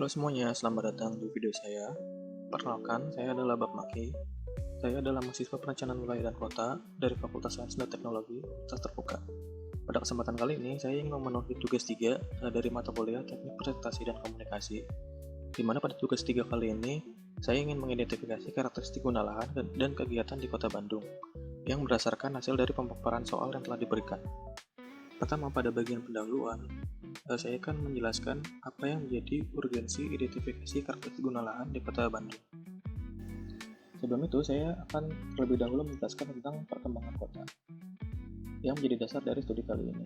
Halo semuanya, selamat datang di video saya. Perkenalkan, saya adalah Bab Maki. Saya adalah mahasiswa perencanaan wilayah dan kota dari Fakultas Sains dan Teknologi Universitas Terbuka. Pada kesempatan kali ini, saya ingin memenuhi tugas 3 dari mata kuliah Teknik Presentasi dan Komunikasi, di mana pada tugas 3 kali ini, saya ingin mengidentifikasi karakteristik guna lahan dan kegiatan di Kota Bandung, yang berdasarkan hasil dari pemaparan soal yang telah diberikan. Pertama, pada bagian pendahuluan, saya akan menjelaskan apa yang menjadi urgensi identifikasi karakteristik guna lahan di Kota Bandung. Sebelum itu, saya akan terlebih dahulu menjelaskan tentang perkembangan kota yang menjadi dasar dari studi kali ini.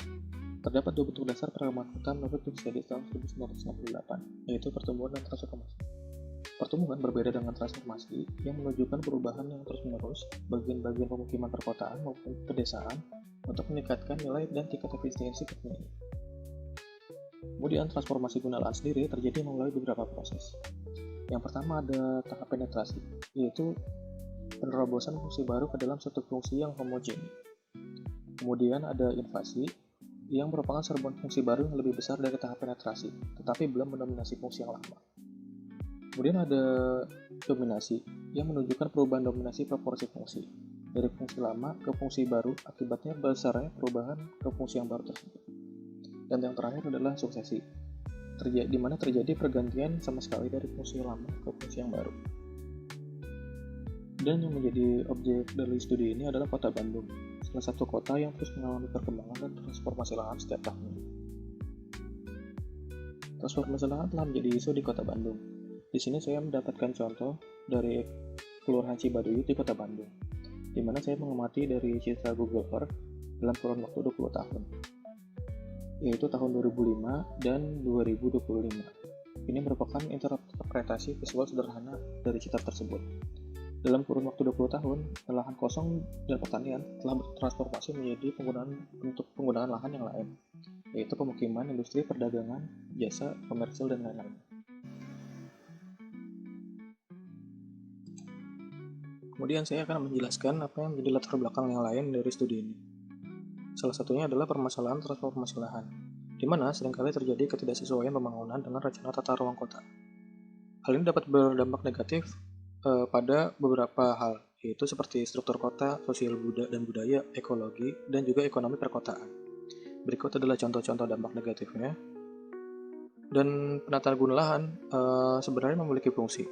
Terdapat dua bentuk dasar perkembangan kota menurut Wikipedia tahun 1968, yaitu pertumbuhan dan transformasi. Pertumbuhan berbeda dengan transformasi yang menunjukkan perubahan yang terus-menerus bagian-bagian pemukiman perkotaan maupun pedesaan untuk meningkatkan nilai dan tingkat efisiensi kota ini. Kemudian transformasi guna lahan sendiri terjadi melalui beberapa proses. Yang pertama ada tahap penetrasi, yaitu penerobosan fungsi baru ke dalam suatu fungsi yang homogen. Kemudian ada invasi, yang merupakan serbuan fungsi baru yang lebih besar dari tahap penetrasi, tetapi belum mendominasi fungsi yang lama. Kemudian ada dominasi, yang menunjukkan perubahan dominasi proporsi fungsi, dari fungsi lama ke fungsi baru akibatnya besarnya perubahan ke fungsi yang baru tersebut. Dan yang terakhir adalah suksesi, di mana terjadi pergantian sama sekali dari fungsi lama ke fungsi yang baru. Dan yang menjadi objek dari studi ini adalah Kota Bandung, salah satu kota yang terus mengalami perkembangan dan transformasi lahan setiap tahunnya. Transformasi lahan telah menjadi isu di Kota Bandung. Di sini saya mendapatkan contoh dari Kelurahan Cibaduyut di Kota Bandung, di mana saya mengamati dari citra Google Earth dalam kurun waktu 20 tahun. Yaitu tahun 2005 dan 2025. Ini merupakan interpretasi visual sederhana dari citra tersebut. Dalam kurun waktu 20 tahun, lahan kosong dan pertanian telah bertransformasi menjadi penggunaan lahan yang lain, yaitu pemukiman, industri, perdagangan, jasa, komersil, dan lain-lain. Kemudian saya akan menjelaskan apa yang menjadi latar belakang yang lain dari studi ini. Salah satunya adalah permasalahan transformasi lahan, di mana seringkali terjadi ketidaksesuaian pembangunan dengan rencana tata ruang kota. Hal ini dapat berdampak negatif pada beberapa hal, yaitu seperti struktur kota, sosial dan budaya, ekologi, dan juga ekonomi perkotaan. Berikut adalah contoh-contoh dampak negatifnya. Dan penataan guna lahan sebenarnya memiliki fungsi.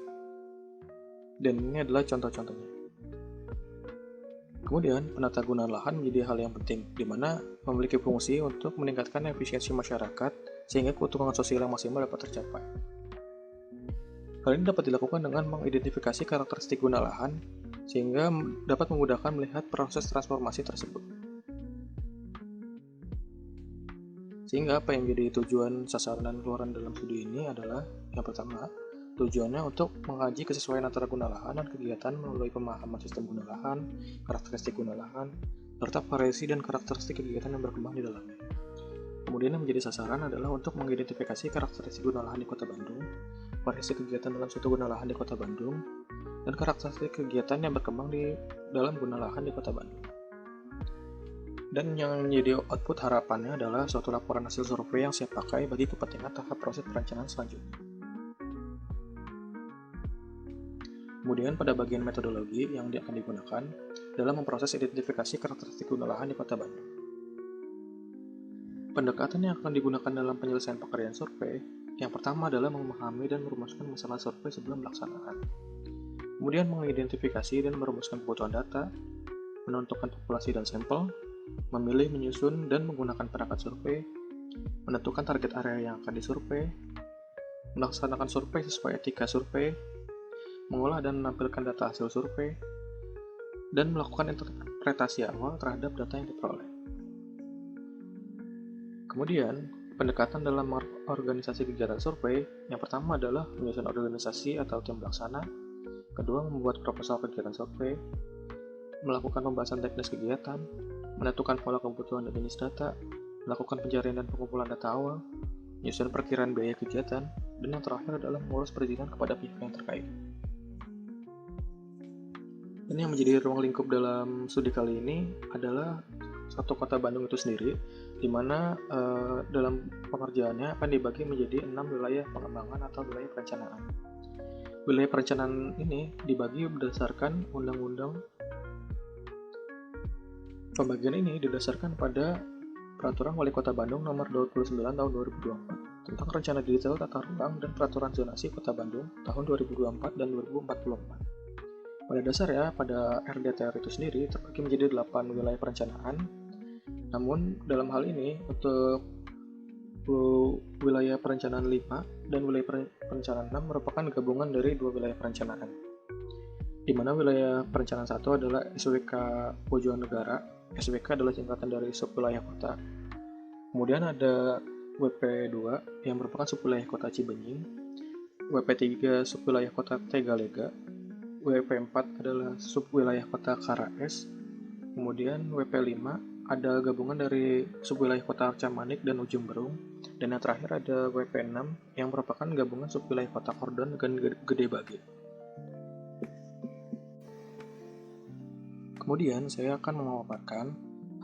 Dan ini adalah contoh-contohnya. Kemudian, penata gunaan lahan menjadi hal yang penting, di mana memiliki fungsi untuk meningkatkan efisiensi masyarakat sehingga keuntungan sosial yang maksimal dapat tercapai. Hal ini dapat dilakukan dengan mengidentifikasi karakteristik guna lahan sehingga dapat memudahkan melihat proses transformasi tersebut. Sehingga apa yang menjadi tujuan, sasaran, dan keluaran dalam studi ini adalah yang pertama, tujuannya untuk mengkaji kesesuaian antara guna lahan dan kegiatan melalui pemahaman sistem guna lahan, karakteristik guna lahan, serta variasi dan karakteristik kegiatan yang berkembang di dalamnya. Kemudian yang menjadi sasaran adalah untuk mengidentifikasi karakteristik guna lahan di Kota Bandung, variasi kegiatan dalam suatu guna lahan di Kota Bandung, dan karakteristik kegiatan yang berkembang di dalam guna lahan di Kota Bandung. Dan yang menjadi output harapannya adalah suatu laporan hasil survei yang siap pakai bagi kepentingan tahap proses perencanaan selanjutnya. Kemudian pada bagian metodologi yang akan digunakan dalam memproses identifikasi karakteristik guna lahan di Kota Bandung. Pendekatan yang akan digunakan dalam penyelesaian pekerjaan survei yang pertama adalah memahami dan merumuskan masalah survei sebelum pelaksanaan. Kemudian mengidentifikasi dan merumuskan kebutuhan data, menentukan populasi dan sampel, memilih, menyusun, dan menggunakan perangkat survei, menentukan target area yang akan disurvei, melaksanakan survei sesuai etika survei, mengolah dan menampilkan data hasil survei, dan melakukan interpretasi awal terhadap data yang diperoleh. Kemudian, pendekatan dalam organisasi kegiatan survei yang pertama adalah menyusun organisasi atau tim pelaksana, kedua membuat proposal kegiatan survei, melakukan pembahasan teknis kegiatan, menentukan pola kebutuhan dan jenis data, melakukan pencarian dan pengumpulan data awal, menyusun perkiraan biaya kegiatan, dan yang terakhir adalah mengurus perizinan kepada pihak yang terkait. Dan yang menjadi ruang lingkup dalam studi kali ini adalah satu kota Bandung itu sendiri, di mana dalam pengerjaannya akan dibagi menjadi 6 wilayah pengembangan atau wilayah perencanaan. Wilayah perencanaan ini dibagi berdasarkan undang-undang. Pembagian ini didasarkan pada Peraturan Wali Kota Bandung Nomor 29 Tahun 2024 tentang Rencana Detail Tata Ruang dan Peraturan Zonasi Kota Bandung tahun 2024 dan 2044. Pada dasarnya, pada RDTR itu sendiri terbagi menjadi 8 wilayah perencanaan. Namun, dalam hal ini, untuk wilayah perencanaan 5 dan wilayah perencanaan 6 merupakan gabungan dari 2 wilayah perencanaan. Di mana wilayah perencanaan 1 adalah SWK Bojonegara. SWK adalah singkatan dari subwilayah kota. Kemudian ada WP2 yang merupakan subwilayah kota Cibenying, WP3 subwilayah kota Tegalega, WP4 adalah subwilayah kota Karaes, kemudian WP5 ada gabungan dari subwilayah kota Arca Manik dan Ujung Berung, dan yang terakhir ada WP6 yang merupakan gabungan subwilayah kota Kordon dan Gede Bage. Kemudian saya akan memaparkan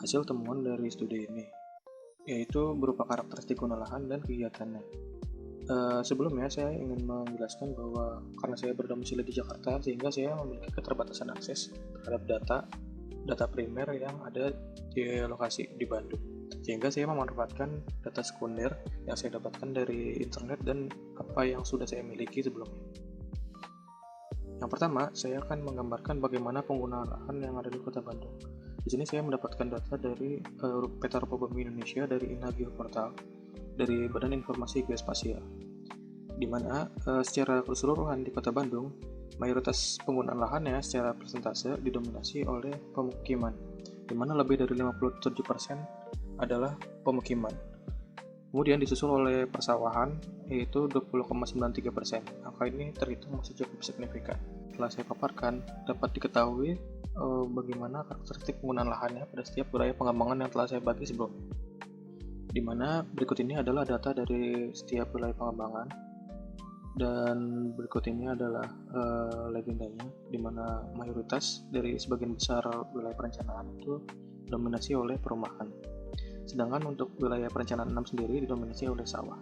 hasil temuan dari studi ini, yaitu berupa karakteristik guna lahan dan kegiatannya. Sebelumnya saya ingin menjelaskan bahwa karena saya berdomisili di Jakarta, sehingga saya memiliki keterbatasan akses terhadap data primer yang ada di lokasi di Bandung. Sehingga saya memanfaatkan data sekunder yang saya dapatkan dari internet dan apa yang sudah saya miliki sebelumnya. Yang pertama, saya akan menggambarkan bagaimana penggunaan lahan yang ada di Kota Bandung. Di sini saya mendapatkan data dari peta rupa bumi Indonesia dari INAGEOPortal, dari Badan Informasi Geospasial, di mana secara keseluruhan di Kota Bandung, mayoritas penggunaan lahannya secara persentase didominasi oleh pemukiman, di mana lebih dari 57% adalah pemukiman. Kemudian disusul oleh persawahan, yaitu 20,93%. Angka ini terhitung masih cukup signifikan. Setelah saya paparkan, dapat diketahui bagaimana karakteristik penggunaan lahannya pada setiap wilayah pengembangan yang telah saya bagi sebelumnya. Di mana berikut ini adalah data dari setiap wilayah pengembangan, dan berikut ini adalah legendanya, di mana mayoritas dari sebagian besar wilayah perencanaan itu didominasi oleh perumahan, sedangkan untuk wilayah perencanaan 6 sendiri didominasi oleh sawah.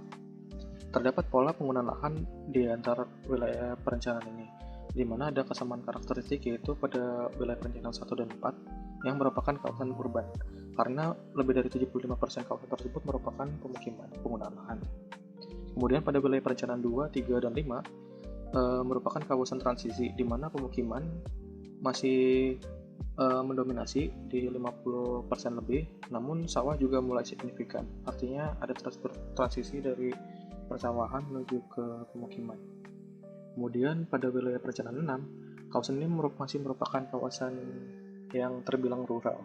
Terdapat pola penggunaan lahan di antara wilayah perencanaan ini, di mana ada kesamaan karakteristik, yaitu pada wilayah perencanaan 1 dan 4 yang merupakan kawasan urban, karena lebih dari 75% kawasan tersebut merupakan pemukiman penggunaan lahan. Kemudian pada wilayah perencanaan 2, 3, dan 5 merupakan kawasan transisi, di mana pemukiman masih mendominasi di 50% lebih, namun sawah juga mulai signifikan, artinya ada transisi dari persawahan menuju ke pemukiman. Kemudian pada wilayah perencanaan 6, kawasan ini masih merupakan kawasan yang terbilang rural,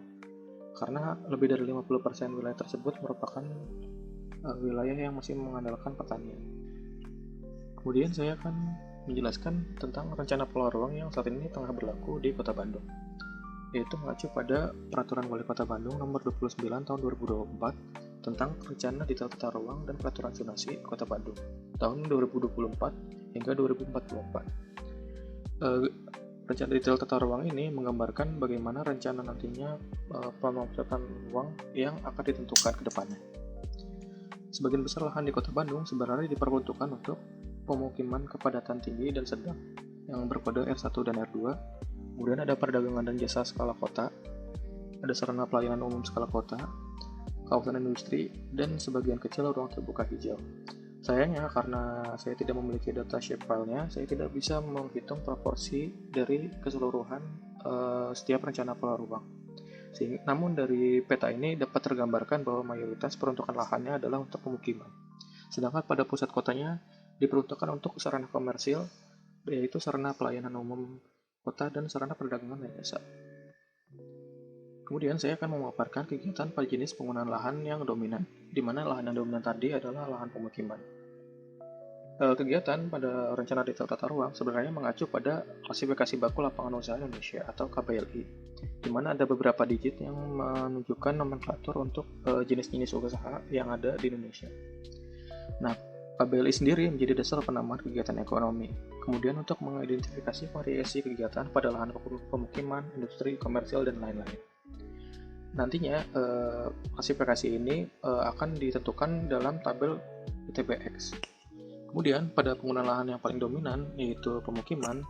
karena lebih dari 50% wilayah tersebut merupakan wilayah yang masih mengandalkan pertanian. Kemudian saya akan menjelaskan tentang rencana pola ruang yang saat ini tengah berlaku di Kota Bandung, yaitu mengacu pada Peraturan Wali Kota Bandung Nomor 29 Tahun 2024 tentang Rencana Detail Tata Ruang dan Peraturan Zonasi Kota Bandung tahun 2024 hingga 2044. Rencana detail tata ruang ini menggambarkan bagaimana rencana nantinya pemotretan ruang yang akan ditentukan ke depannya. Sebagian besar lahan di Kota Bandung sebenarnya diperuntukkan untuk pemukiman kepadatan tinggi dan sedang yang berkode R1 dan R2. Kemudian ada perdagangan dan jasa skala kota, ada sarana pelayanan umum skala kota, kawasan industri, dan sebagian kecil ruang terbuka hijau. Sayangnya, karena saya tidak memiliki data shapefile-nya, saya tidak bisa menghitung proporsi dari keseluruhan setiap rencana pola ruang. Namun dari peta ini dapat tergambarkan bahwa mayoritas peruntukan lahannya adalah untuk pemukiman. Sedangkan pada pusat kotanya diperuntukkan untuk sarana komersil, yaitu sarana pelayanan umum kota dan sarana perdagangan dan jasa. Kemudian saya akan memaparkan kegiatan pada jenis penggunaan lahan yang dominan, di mana lahan yang dominan tadi adalah lahan pemukiman. Kegiatan pada rencana detail tata ruang sebenarnya mengacu pada klasifikasi baku lapangan usaha Indonesia atau KBLI, di mana ada beberapa digit yang menunjukkan nomenklatur untuk jenis-jenis usaha yang ada di Indonesia. Nah, KBLI sendiri menjadi dasar penamaan kegiatan ekonomi. Kemudian untuk mengidentifikasi variasi kegiatan pada lahan pemukiman, industri, komersial, dan lain-lain. Nantinya klasifikasi ini akan ditentukan dalam tabel ITBX. Kemudian pada penggunaan lahan yang paling dominan yaitu pemukiman,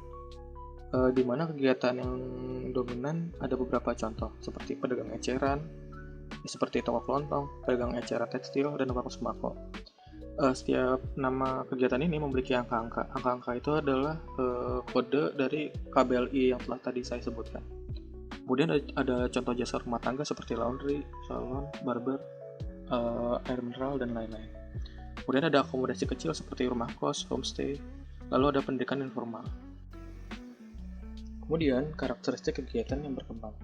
di mana kegiatan yang dominan ada beberapa contoh seperti pedagang eceran, seperti toko kelontong, pedagang eceran tekstil, dan warung sembako. Setiap nama kegiatan ini memiliki angka-angka. Angka-angka itu adalah kode dari KBLI yang telah tadi saya sebutkan. Kemudian ada contoh jasa rumah tangga seperti laundry, salon, barber, air mineral, dan lain-lain. Kemudian ada akomodasi kecil seperti rumah kos, homestay, lalu ada pendidikan informal. Kemudian karakteristik kegiatan yang berkembang.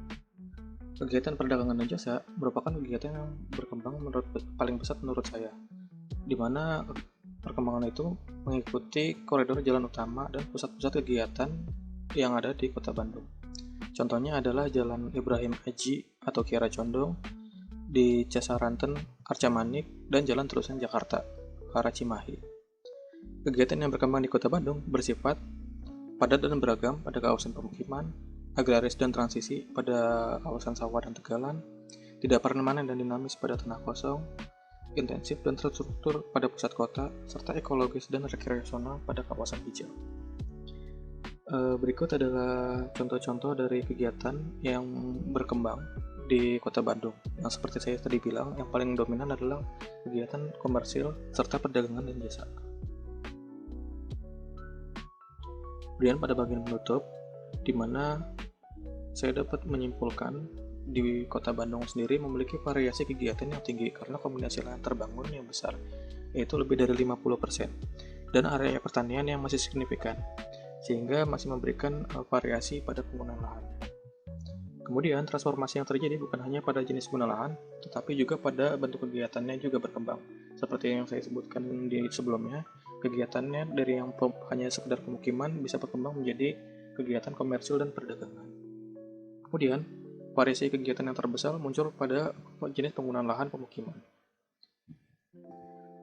Kegiatan perdagangan dan jasa merupakan kegiatan yang berkembang paling pesat menurut saya, di mana perkembangan itu mengikuti koridor jalan utama dan pusat-pusat kegiatan yang ada di Kota Bandung. Contohnya adalah Jalan Ibrahim Aji atau Kiara Condong di Cisaranten, Arca Manik, dan Jalan Terusan Jakarta ke arah Cimahi. Kegiatan yang berkembang di Kota Bandung bersifat padat dan beragam pada kawasan pemukiman, agraris dan transisi pada kawasan sawah dan tegalan, tidak permanen dan dinamis pada tanah kosong, intensif dan terstruktur pada pusat kota, serta ekologis dan rekreasional pada kawasan hijau. Berikut adalah contoh-contoh dari kegiatan yang berkembang di Kota Bandung. Yang seperti saya tadi bilang, yang paling dominan adalah kegiatan komersil serta perdagangan dan jasa. Kemudian pada bagian penutup, di mana saya dapat menyimpulkan di Kota Bandung sendiri memiliki variasi kegiatan yang tinggi karena kombinasi lahan terbangun yang besar, yaitu lebih dari 50%, dan area pertanian yang masih signifikan, sehingga masih memberikan variasi pada penggunaan lahan. Kemudian transformasi yang terjadi bukan hanya pada jenis guna lahan, tetapi juga pada bentuk kegiatannya juga berkembang. Seperti yang saya sebutkan di sebelumnya, kegiatannya dari yang hanya sekedar pemukiman bisa berkembang menjadi kegiatan komersil dan perdagangan. Kemudian, variasi kegiatan yang terbesar muncul pada jenis penggunaan lahan pemukiman.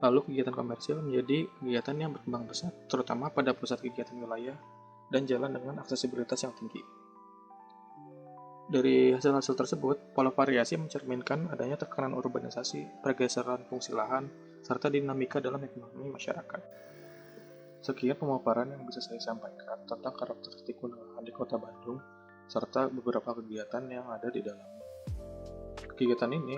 Lalu kegiatan komersil menjadi kegiatan yang berkembang pesat, terutama pada pusat kegiatan wilayah dan jalan dengan aksesibilitas yang tinggi. Dari hasil-hasil tersebut, pola variasi mencerminkan adanya tekanan urbanisasi, pergeseran fungsi lahan, serta dinamika dalam ekonomi masyarakat. Sekian pemaparan yang bisa saya sampaikan tentang karakteristik guna lahan di Kota Bandung, serta beberapa kegiatan yang ada di dalamnya. Kegiatan ini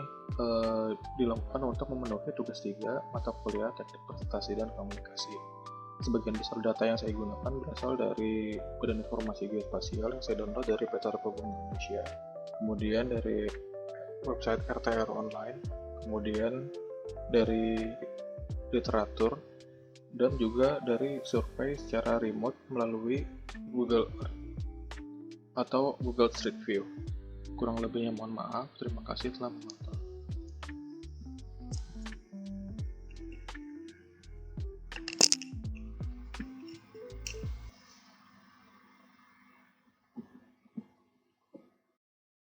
dilakukan untuk memenuhi tugas 3 mata kuliah teknik presentasi dan komunikasi. Sebagian besar data yang saya gunakan berasal dari Badan Informasi Geospasial yang saya download dari Peta Republik Indonesia, kemudian dari website RTR Online, kemudian dari literatur, dan juga dari survei secara remote melalui Google Earth atau Google Street View. Kurang lebihnya mohon maaf, terima kasih telah menonton.